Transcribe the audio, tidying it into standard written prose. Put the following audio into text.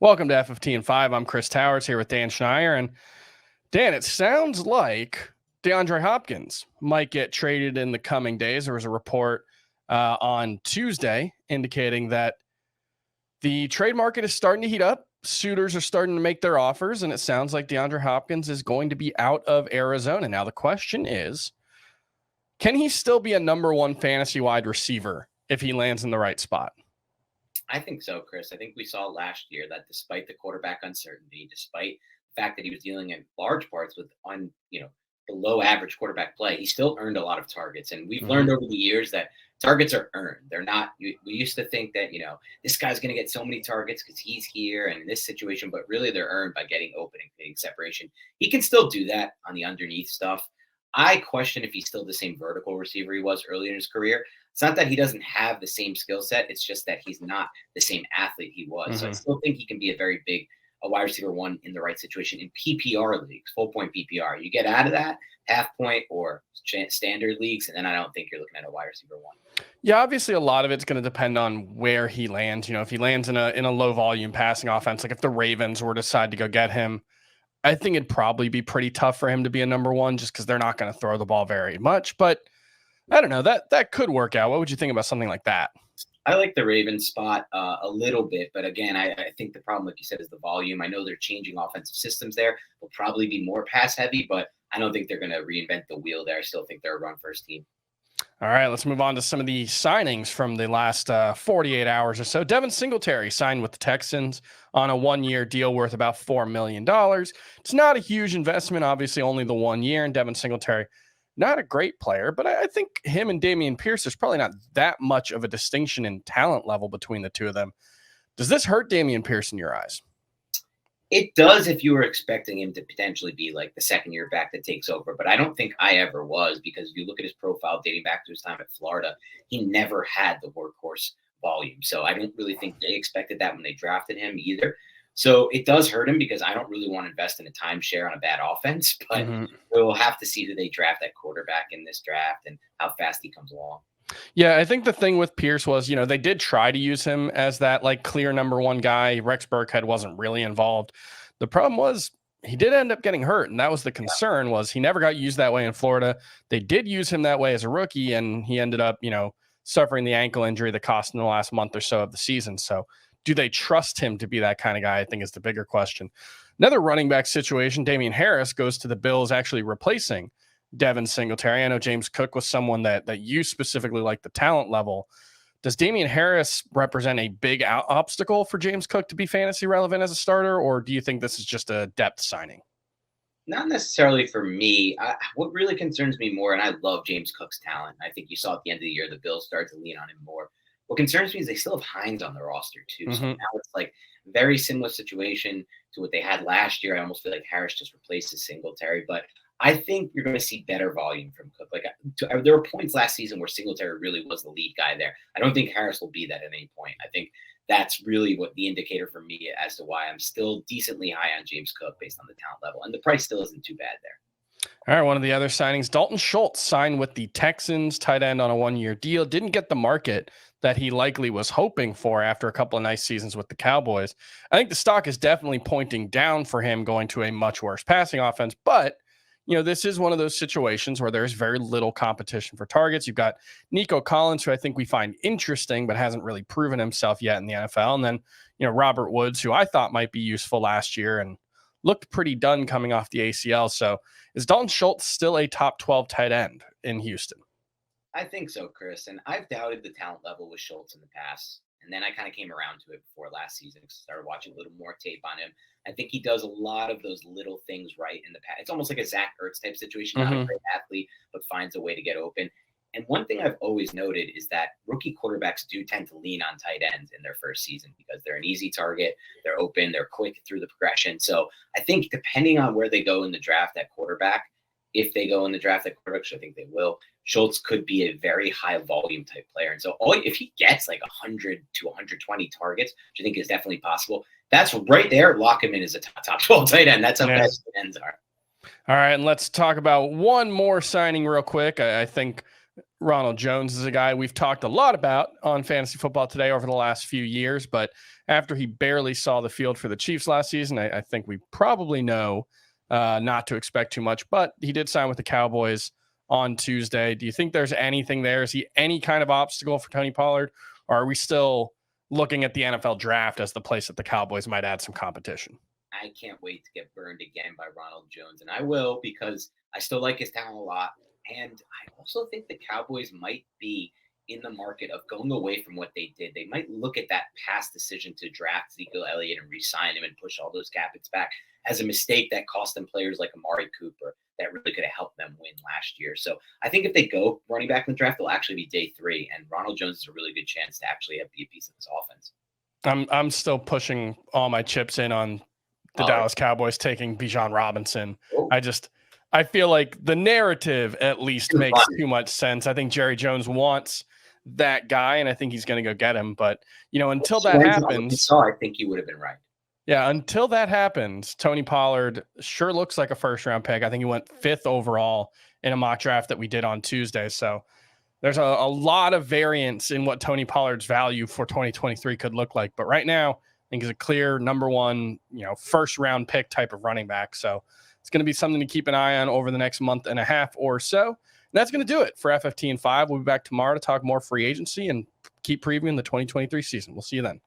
Welcome to FFT and 5. I'm Chris Towers here with Dan Schneier. And Dan, it sounds like DeAndre Hopkins might get traded in the coming days. There was a report on Tuesday indicating that the trade market is starting to heat up. Suitors are starting to make their offers, and it sounds like DeAndre Hopkins is going to be out of Arizona. Now, the question is, can he still be a number one fantasy wide receiver if he lands in the right spot? I think so, Chris. I think we saw last year that despite the quarterback uncertainty, despite the fact that he was dealing in large parts with below average quarterback play, he still earned a lot of targets. And we've learned over the years that targets are earned. They're not. We used to think that this guy's going to get so many targets because he's here and in this situation, but really they're earned by getting open and getting separation. He can still do that on the underneath stuff. I question if he's still the same vertical receiver he was earlier in his career. It's not that he doesn't have the same skill set. It's just that he's not the same athlete he was. So I still think he can be a wide receiver one in the right situation in PPR leagues, full point PPR. You get out of that half point or standard leagues, and then I don't think you're looking at a wide receiver one. Yeah, obviously a lot of it's going to depend on where he lands. If he lands in a low volume passing offense, like if the Ravens were to decide to go get him, I think it'd probably be pretty tough for him to be a number one just because they're not going to throw the ball very much. But I don't know, that could work out. What would you think about something like that? I like the Ravens spot a little bit, but again, I think the problem, like you said, is the volume. I know they're changing offensive systems there. They'll probably be more pass heavy, but I don't think they're going to reinvent the wheel there. I still think they're a run first team. All right, let's move on to some of the signings from the last 48 hours or so. Devin Singletary signed with the Texans on a one-year deal worth about $4 million. It's not a huge investment, obviously only the 1 year, and Devin Singletary, not a great player, but I think him and Damien Harris, there's probably not that much of a distinction in talent level between the two of them. Does this hurt Damien Harris in your eyes? It does if you were expecting him to potentially be like the second year back that takes over, but I don't think I ever was, because if you look at his profile dating back to his time at Florida, he never had the workhorse volume. So I don't really think they expected that when they drafted him either. So it does hurt him because I don't really want to invest in a timeshare on a bad offense, but we'll have to see who they draft at quarterback in this draft and how fast he comes along. Yeah, I think the thing with Pierce was, they did try to use him as that clear number one guy. Rex Burkhead wasn't really involved. The problem was he did end up getting hurt, and that was the concern, was he never got used that way in Florida. They did use him that way as a rookie, and he ended up, suffering the ankle injury that cost him the last month or so of the season. So do they trust him to be that kind of guy, I think, is the bigger question. Another running back situation, Damien Harris goes to the Bills, actually replacing Devin Singletary. I know James Cook was someone that you specifically like the talent level. Does Damien Harris represent a big obstacle for James Cook to be fantasy relevant as a starter, or do you think this is just a depth signing? Not necessarily for me. What really concerns me more, and I love James Cook's talent, I think you saw at the end of the year the Bills started to lean on him more. What concerns me is they still have Hines on their roster too. So now it's like very similar situation to what they had last year. I almost feel like Harris just replaces Singletary, but I think you're going to see better volume from Cook. There were points last season where Singletary really was the lead guy there. I don't think Harris will be that at any point. I think that's really what the indicator for me as to why I'm still decently high on James Cook based on the talent level, and the price still isn't too bad there. All right, one of the other signings, Dalton Schultz signed with the Texans, tight end on a one-year deal. Didn't get the market that he likely was hoping for after a couple of nice seasons with the Cowboys. I think the stock is definitely pointing down for him going to a much worse passing offense, but this is one of those situations where there's very little competition for targets. You've got Nico Collins, who I think we find interesting, but hasn't really proven himself yet in the NFL. And then, Robert Woods, who I thought might be useful last year and looked pretty done coming off the ACL. So is Dalton Schultz still a top 12 tight end in Houston? I think so, Chris. And I've doubted the talent level with Schultz in the past. And then I kind of came around to it before last season, started watching a little more tape on him. I think he does a lot of those little things right in the past. It's almost like a Zach Ertz type situation, not a great athlete, but finds a way to get open. And one thing I've always noted is that rookie quarterbacks do tend to lean on tight ends in their first season because they're an easy target, they're open, they're quick through the progression. So I think depending on where they go in the draft at quarterback, if they go in the draft at quarterback, which I think they will, Schultz could be a very high volume type player. And so if he gets like 100 to 120 targets, which I think is definitely possible, that's right there. Lock him in as a top 12 tight end. That's how fast tight ends are. All right. And let's talk about one more signing real quick. I think Ronald Jones is a guy we've talked a lot about on Fantasy Football Today over the last few years, but after he barely saw the field for the Chiefs last season. I think we probably know not to expect too much, but he did sign with the Cowboys on Tuesday. Do you think there's anything there? Is he any kind of obstacle for Tony Pollard, or are we still looking at the NFL draft as the place that the Cowboys might add some competition? I can't wait to get burned again by Ronald Jones, and I will, because I still like his talent a lot. And I also think the Cowboys might be in the market of going away from what they did. They might look at that past decision to draft Ezekiel Elliott and re-sign him and push all those cap hits back as a mistake that cost them players like Amari Cooper that really could have helped them win last year. So I think if they go running back in the draft, it'll actually be day 3, and Ronald Jones is a really good chance to actually be a piece of this offense. I'm still pushing all my chips in on the Dallas Cowboys taking Bijan Robinson. Oh. I feel like the narrative at least makes too much sense. I think Jerry Jones wants that guy, and I think he's going to go get him. But, until that happens, I think you would have been right. Yeah, until that happens, Tony Pollard sure looks like a first-round pick. I think he went 5th overall in a mock draft that we did on Tuesday. So there's a lot of variance in what Tony Pollard's value for 2023 could look like. But right now, I think he's a clear number 1, first-round pick type of running back. So it's going to be something to keep an eye on over the next month and a half or so. And that's going to do it for FFT and 5. We'll be back tomorrow to talk more free agency and keep previewing the 2023 season. We'll see you then.